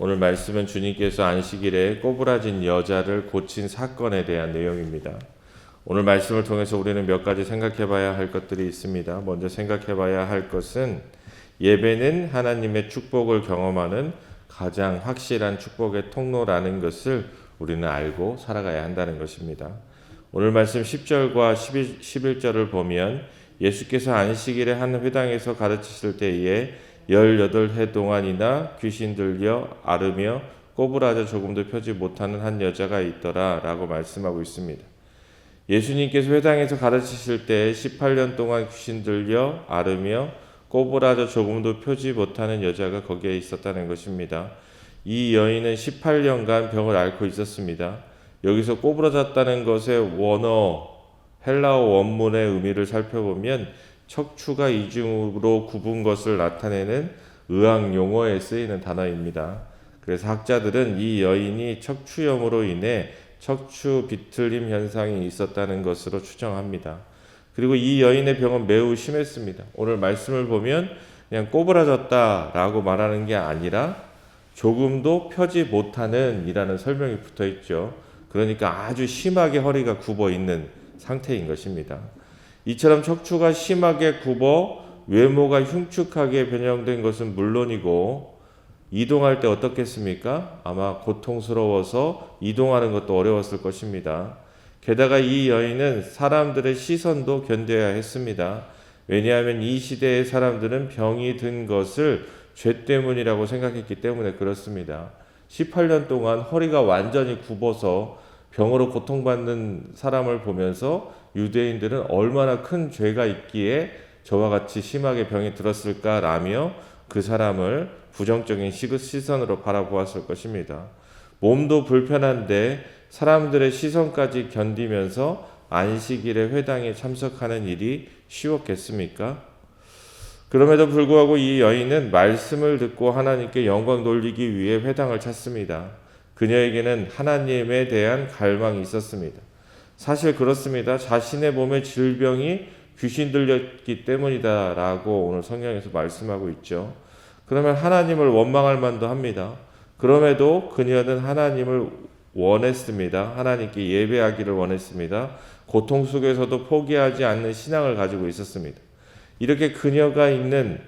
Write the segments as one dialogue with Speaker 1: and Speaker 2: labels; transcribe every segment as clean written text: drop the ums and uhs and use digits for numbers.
Speaker 1: 오늘 말씀은 주님께서 안식일에 꼬부라진 여자를 고친 사건에 대한 내용입니다. 오늘 말씀을 통해서 우리는 몇 가지 생각해 봐야 할 것들이 있습니다. 먼저 생각해 봐야 할 것은 예배는 하나님의 축복을 경험하는 가장 확실한 축복의 통로라는 것을 우리는 알고 살아가야 한다는 것입니다. 오늘 말씀 10절과 11절을 보면 예수께서 안식일에 한 회당에서 가르치실 때에 18해 동안이나 귀신 들려 앓으며 꼬부라져 조금도 펴지 못하는 한 여자가 있더라 라고 말씀하고 있습니다. 예수님께서 회당에서 가르치실 때 18년 동안 귀신 들려 앓으며 꼬부라져 조금도 펴지 못하는 여자가 거기에 있었다는 것입니다. 이 여인은 18년간 병을 앓고 있었습니다. 여기서 꼬부라졌다는 것의 헬라어 원문의 의미를 살펴보면 척추가 이중으로 굽은 것을 나타내는 의학 용어에 쓰이는 단어입니다. 그래서 학자들은 이 여인이 척추염으로 인해 척추 비틀림 현상이 있었다는 것으로 추정합니다. 그리고 이 여인의 병은 매우 심했습니다. 오늘 말씀을 보면 그냥 꼬부라졌다라고 말하는 게 아니라 조금도 펴지 못하는 이라는 설명이 붙어 있죠. 그러니까 아주 심하게 허리가 굽어 있는 상태인 것입니다. 이처럼 척추가 심하게 굽어 외모가 흉측하게 변형된 것은 물론이고 이동할 때 어떻겠습니까? 아마 고통스러워서 이동하는 것도 어려웠을 것입니다. 게다가 이 여인은 사람들의 시선도 견뎌야 했습니다. 왜냐하면 이 시대의 사람들은 병이 든 것을 죄 때문이라고 생각했기 때문에 그렇습니다. 18년 동안 허리가 완전히 굽어서 병으로 고통받는 사람을 보면서 유대인들은 얼마나 큰 죄가 있기에 저와 같이 심하게 병이 들었을까라며 그 사람을 부정적인 시선으로 바라보았을 것입니다. 몸도 불편한데 사람들의 시선까지 견디면서 안식일에 회당에 참석하는 일이 쉬웠겠습니까? 그럼에도 불구하고 이 여인은 말씀을 듣고 하나님께 영광 돌리기 위해 회당을 찾습니다. 그녀에게는 하나님에 대한 갈망이 있었습니다. 사실 그렇습니다. 자신의 몸에 질병이 귀신 들렸기 때문이다 라고 오늘 성경에서 말씀하고 있죠. 그러면 하나님을 원망할 만도 합니다. 그럼에도 그녀는 하나님을 원했습니다. 하나님께 예배하기를 원했습니다. 고통 속에서도 포기하지 않는 신앙을 가지고 있었습니다. 이렇게 그녀가 있는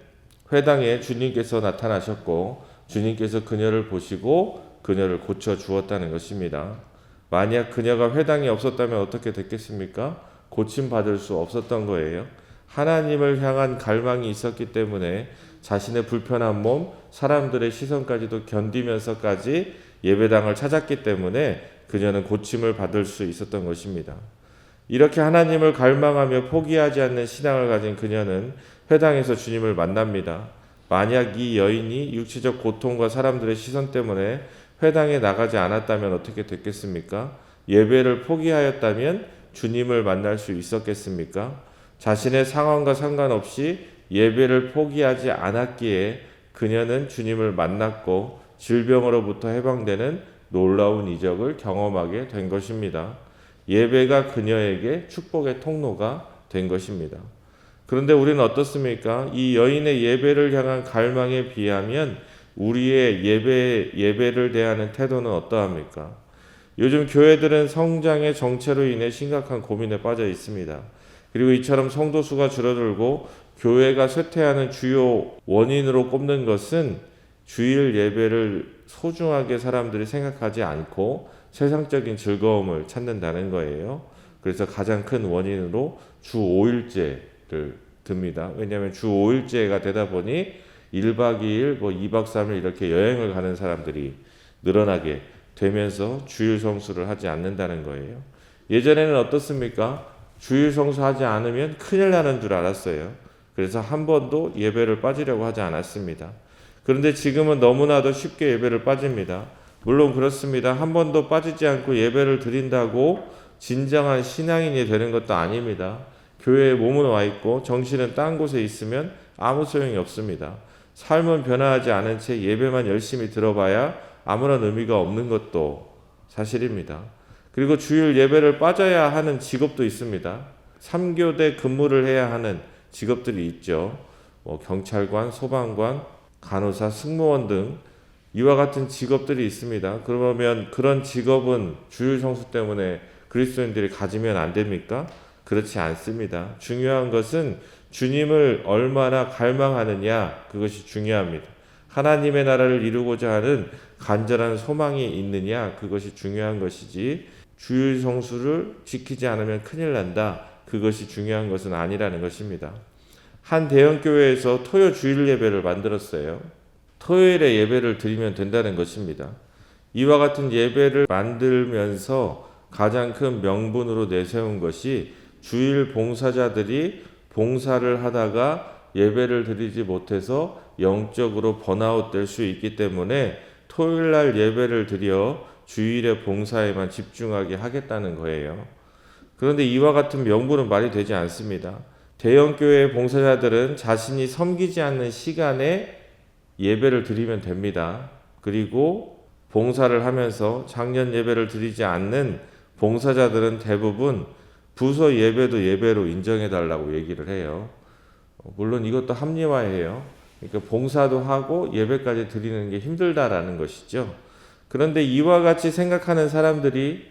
Speaker 1: 회당에 주님께서 나타나셨고 주님께서 그녀를 보시고 그녀를 고쳐 주었다는 것입니다. 만약 그녀가 회당에 없었다면 어떻게 됐겠습니까? 고침받을 수 없었던 거예요. 하나님을 향한 갈망이 있었기 때문에 자신의 불편한 몸, 사람들의 시선까지도 견디면서까지 예배당을 찾았기 때문에 그녀는 고침을 받을 수 있었던 것입니다. 이렇게 하나님을 갈망하며 포기하지 않는 신앙을 가진 그녀는 회당에서 주님을 만납니다. 만약 이 여인이 육체적 고통과 사람들의 시선 때문에 회당에 나가지 않았다면 어떻게 됐겠습니까? 예배를 포기하였다면 주님을 만날 수 있었겠습니까? 자신의 상황과 상관없이 예배를 포기하지 않았기에 그녀는 주님을 만났고 질병으로부터 해방되는 놀라운 이적을 경험하게 된 것입니다. 예배가 그녀에게 축복의 통로가 된 것입니다. 그런데 우리는 어떻습니까? 이 여인의 예배를 향한 갈망에 비하면 우리의 예배를 대하는 태도는 어떠합니까? 요즘 교회들은 성장의 정체로 인해 심각한 고민에 빠져 있습니다. 그리고 이처럼 성도 수가 줄어들고 교회가 쇠퇴하는 주요 원인으로 꼽는 것은 주일 예배를 소중하게 사람들이 생각하지 않고 세상적인 즐거움을 찾는다는 거예요. 그래서 가장 큰 원인으로 주 5일제를 듭니다. 왜냐하면 주 5일제가 되다 보니 1박 2일, 2박 3일 이렇게 여행을 가는 사람들이 늘어나게 되면서 주일 성수를 하지 않는다는 거예요. 예전에는 어떻습니까? 주일 성수하지 않으면 큰일 나는 줄 알았어요. 그래서 한 번도 예배를 빠지려고 하지 않았습니다. 그런데 지금은 너무나도 쉽게 예배를 빠집니다. 물론 그렇습니다. 한 번도 빠지지 않고 예배를 드린다고 진정한 신앙인이 되는 것도 아닙니다. 교회에 몸은 와 있고 정신은 딴 곳에 있으면 아무 소용이 없습니다. 삶은 변화하지 않은 채 예배만 열심히 들어봐야 아무런 의미가 없는 것도 사실입니다. 그리고 주일 예배를 빠져야 하는 직업도 있습니다. 3교대 근무를 해야 하는 직업들이 있죠. 경찰관, 소방관, 간호사, 승무원 등 이와 같은 직업들이 있습니다. 그러면 그런 직업은 주일 성수 때문에 그리스도인들이 가지면 안 됩니까? 그렇지 않습니다. 중요한 것은 주님을 얼마나 갈망하느냐, 그것이 중요합니다. 하나님의 나라를 이루고자 하는 간절한 소망이 있느냐, 그것이 중요한 것이지 주일 성수를 지키지 않으면 큰일 난다, 그것이 중요한 것은 아니라는 것입니다. 한 대형교회에서 토요 주일 예배를 만들었어요. 토요일에 예배를 드리면 된다는 것입니다. 이와 같은 예배를 만들면서 가장 큰 명분으로 내세운 것이 주일 봉사자들이 봉사를 하다가 예배를 드리지 못해서 영적으로 번아웃 될 수 있기 때문에 토요일날 예배를 드려 주일의 봉사에만 집중하게 하겠다는 거예요. 그런데 이와 같은 명분은 말이 되지 않습니다. 대형교회 봉사자들은 자신이 섬기지 않는 시간에 예배를 드리면 됩니다. 그리고 봉사를 하면서 장년 예배를 드리지 않는 봉사자들은 대부분 부서 예배도 예배로 인정해 달라고 얘기를 해요. 물론 이것도 합리화해요. 그러니까 봉사도 하고 예배까지 드리는 게 힘들다라는 것이죠. 그런데 이와 같이 생각하는 사람들이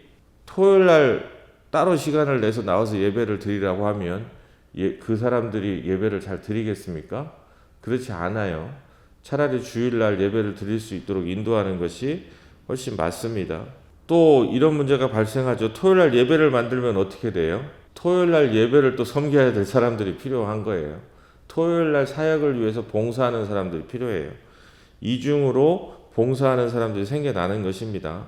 Speaker 1: 토요일 날 따로 시간을 내서 나와서 예배를 드리라고 하면 그 사람들이 예배를 잘 드리겠습니까? 그렇지 않아요. 차라리 주일날 예배를 드릴 수 있도록 인도하는 것이 훨씬 맞습니다. 또 이런 문제가 발생하죠. 토요일날 예배를 만들면 어떻게 돼요? 토요일날 예배를 또 섬겨야 될 사람들이 필요한 거예요. 토요일날 사역을 위해서 봉사하는 사람들이 필요해요. 이중으로 봉사하는 사람들이 생겨나는 것입니다.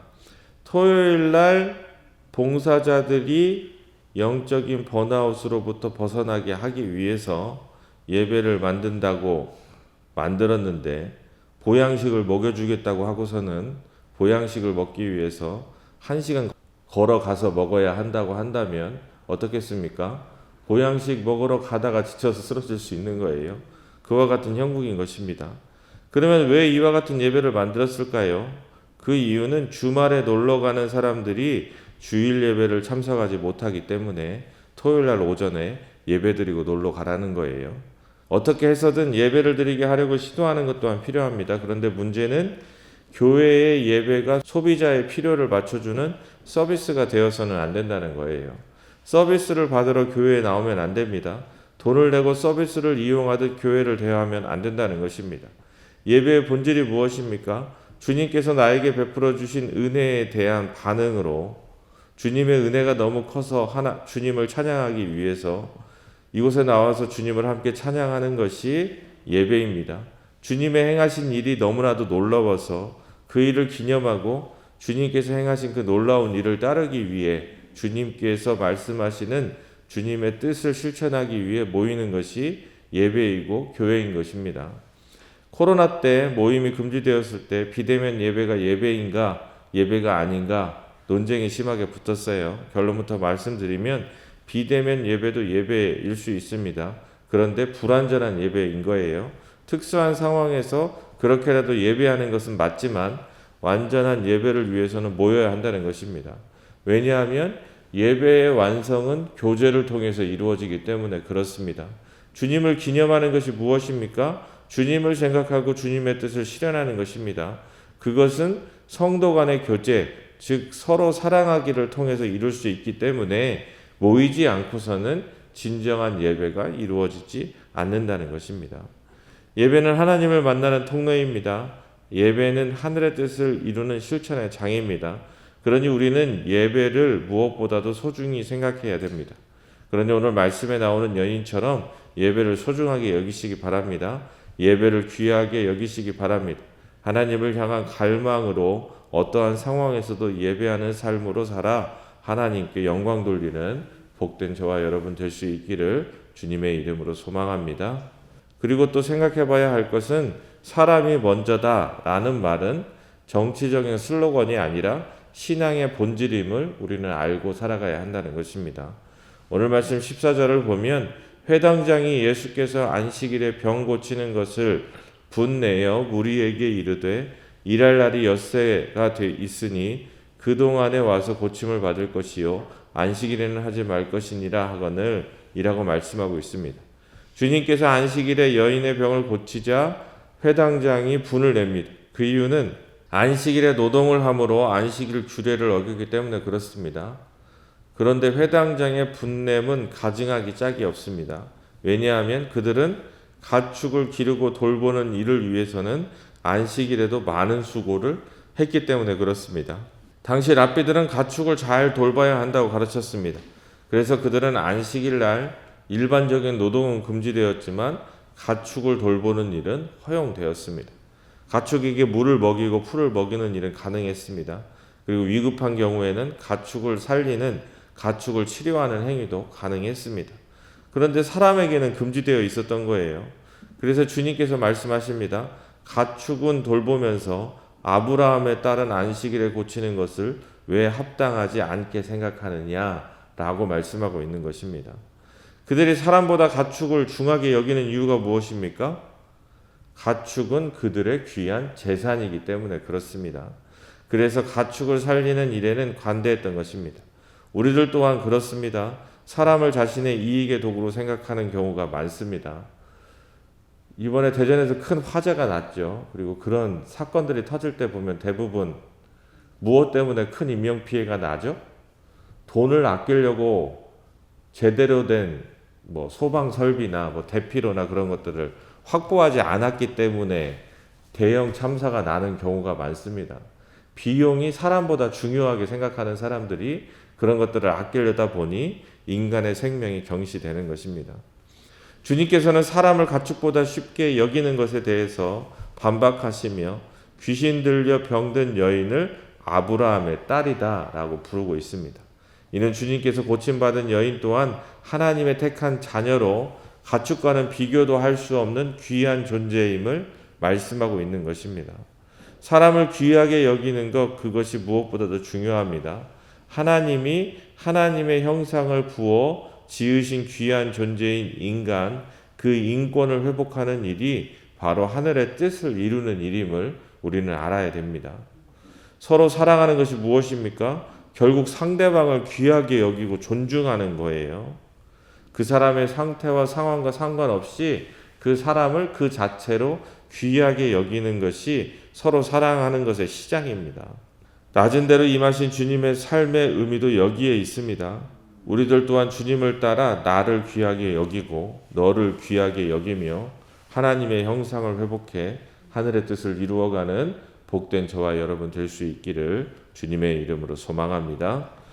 Speaker 1: 토요일날 봉사자들이 영적인 번아웃으로부터 벗어나게 하기 위해서 예배를 만든다고 만들었는데 보양식을 먹여주겠다고 하고서는 보양식을 먹기 위해서 1시간 걸어가서 먹어야 한다고 한다면 어떻겠습니까? 보양식 먹으러 가다가 지쳐서 쓰러질 수 있는 거예요. 그와 같은 형국인 것입니다. 그러면 왜 이와 같은 예배를 만들었을까요? 그 이유는 주말에 놀러 가는 사람들이 주일 예배를 참석하지 못하기 때문에 토요일날 오전에 예배드리고 놀러 가라는 거예요. 어떻게 해서든 예배를 드리게 하려고 시도하는 것 또한 필요합니다. 그런데 문제는 교회의 예배가 소비자의 필요를 맞춰주는 서비스가 되어서는 안 된다는 거예요. 서비스를 받으러 교회에 나오면 안 됩니다. 돈을 내고 서비스를 이용하듯 교회를 대하면 안 된다는 것입니다. 예배의 본질이 무엇입니까? 주님께서 나에게 베풀어 주신 은혜에 대한 반응으로 주님의 은혜가 너무 커서 주님을 찬양하기 위해서 이곳에 나와서 주님을 함께 찬양하는 것이 예배입니다. 주님의 행하신 일이 너무나도 놀라워서 그 일을 기념하고 주님께서 행하신 그 놀라운 일을 따르기 위해 주님께서 말씀하시는 주님의 뜻을 실천하기 위해 모이는 것이 예배이고 교회인 것입니다. 코로나 때 모임이 금지되었을 때 비대면 예배가 예배인가 예배가 아닌가 논쟁이 심하게 붙었어요. 결론부터 말씀드리면 비대면 예배도 예배일 수 있습니다. 그런데 불완전한 예배인 거예요. 특수한 상황에서 그렇게라도 예배하는 것은 맞지만 완전한 예배를 위해서는 모여야 한다는 것입니다. 왜냐하면 예배의 완성은 교제를 통해서 이루어지기 때문에 그렇습니다. 주님을 기념하는 것이 무엇입니까? 주님을 생각하고 주님의 뜻을 실현하는 것입니다. 그것은 성도 간의 교제, 즉 서로 사랑하기를 통해서 이룰 수 있기 때문에 모이지 않고서는 진정한 예배가 이루어지지 않는다는 것입니다. 예배는 하나님을 만나는 통로입니다. 예배는 하늘의 뜻을 이루는 실천의 장입니다. 그러니 우리는 예배를 무엇보다도 소중히 생각해야 됩니다. 그러니 오늘 말씀에 나오는 여인처럼 예배를 소중하게 여기시기 바랍니다. 예배를 귀하게 여기시기 바랍니다. 하나님을 향한 갈망으로 어떠한 상황에서도 예배하는 삶으로 살아 하나님께 영광 돌리는 복된 저와 여러분 될 수 있기를 주님의 이름으로 소망합니다. 그리고 또 생각해 봐야 할 것은 사람이 먼저다 라는 말은 정치적인 슬로건이 아니라 신앙의 본질임을 우리는 알고 살아가야 한다는 것입니다. 오늘 말씀 14절을 보면 회당장이 예수께서 안식일에 병 고치는 것을 분내어 무리에게 이르되 일할 날이 엿새가 돼 있으니 그동안에 와서 고침을 받을 것이요 안식일에는 하지 말 것이니라 하거늘 이라고 말씀하고 있습니다. 주님께서 안식일에 여인의 병을 고치자 회당장이 분을 냅니다. 그 이유는 안식일에 노동을 함으로 안식일 규례를 어기기 때문에 그렇습니다. 그런데 회당장의 분냄은 가증하기 짝이 없습니다. 왜냐하면 그들은 가축을 기르고 돌보는 일을 위해서는 안식일에도 많은 수고를 했기 때문에 그렇습니다. 당시 랍비들은 가축을 잘 돌봐야 한다고 가르쳤습니다. 그래서 그들은 안식일 날 일반적인 노동은 금지되었지만 가축을 돌보는 일은 허용되었습니다. 가축에게 물을 먹이고 풀을 먹이는 일은 가능했습니다. 그리고 위급한 경우에는 가축을 살리는, 가축을 치료하는 행위도 가능했습니다. 그런데 사람에게는 금지되어 있었던 거예요. 그래서 주님께서 말씀하십니다. 가축은 돌보면서 아브라함에 따른 안식일에 고치는 것을 왜 합당하지 않게 생각하느냐라고 말씀하고 있는 것입니다. 그들이 사람보다 가축을 중하게 여기는 이유가 무엇입니까? 가축은 그들의 귀한 재산이기 때문에 그렇습니다. 그래서 가축을 살리는 일에는 관대했던 것입니다. 우리들 또한 그렇습니다. 사람을 자신의 이익의 도구로 생각하는 경우가 많습니다. 이번에 대전에서 큰 화재가 났죠. 그리고 그런 사건들이 터질 때 보면 대부분 무엇 때문에 큰 인명피해가 나죠? 돈을 아끼려고 제대로 된 소방 설비나 대피로나 그런 것들을 확보하지 않았기 때문에 대형 참사가 나는 경우가 많습니다. 비용이 사람보다 중요하게 생각하는 사람들이 그런 것들을 아끼려다 보니 인간의 생명이 경시되는 것입니다. 주님께서는 사람을 가축보다 쉽게 여기는 것에 대해서 반박하시며 귀신 들려 병든 여인을 아브라함의 딸이다 라고 부르고 있습니다. 이는 주님께서 고침받은 여인 또한 하나님의 택한 자녀로 가축과는 비교도 할 수 없는 귀한 존재임을 말씀하고 있는 것입니다. 사람을 귀하게 여기는 것, 그것이 무엇보다도 중요합니다. 하나님이 하나님의 형상을 부어 지으신 귀한 존재인 인간, 그 인권을 회복하는 일이 바로 하늘의 뜻을 이루는 일임을 우리는 알아야 됩니다. 서로 사랑하는 것이 무엇입니까? 결국 상대방을 귀하게 여기고 존중하는 거예요. 그 사람의 상태와 상황과 상관없이 그 사람을 그 자체로 귀하게 여기는 것이 서로 사랑하는 것의 시작입니다. 낮은 데로 임하신 주님의 삶의 의미도 여기에 있습니다. 우리들 또한 주님을 따라 나를 귀하게 여기고 너를 귀하게 여기며 하나님의 형상을 회복해 하늘의 뜻을 이루어가는 복된 저와 여러분 될 수 있기를 주님의 이름으로 소망합니다.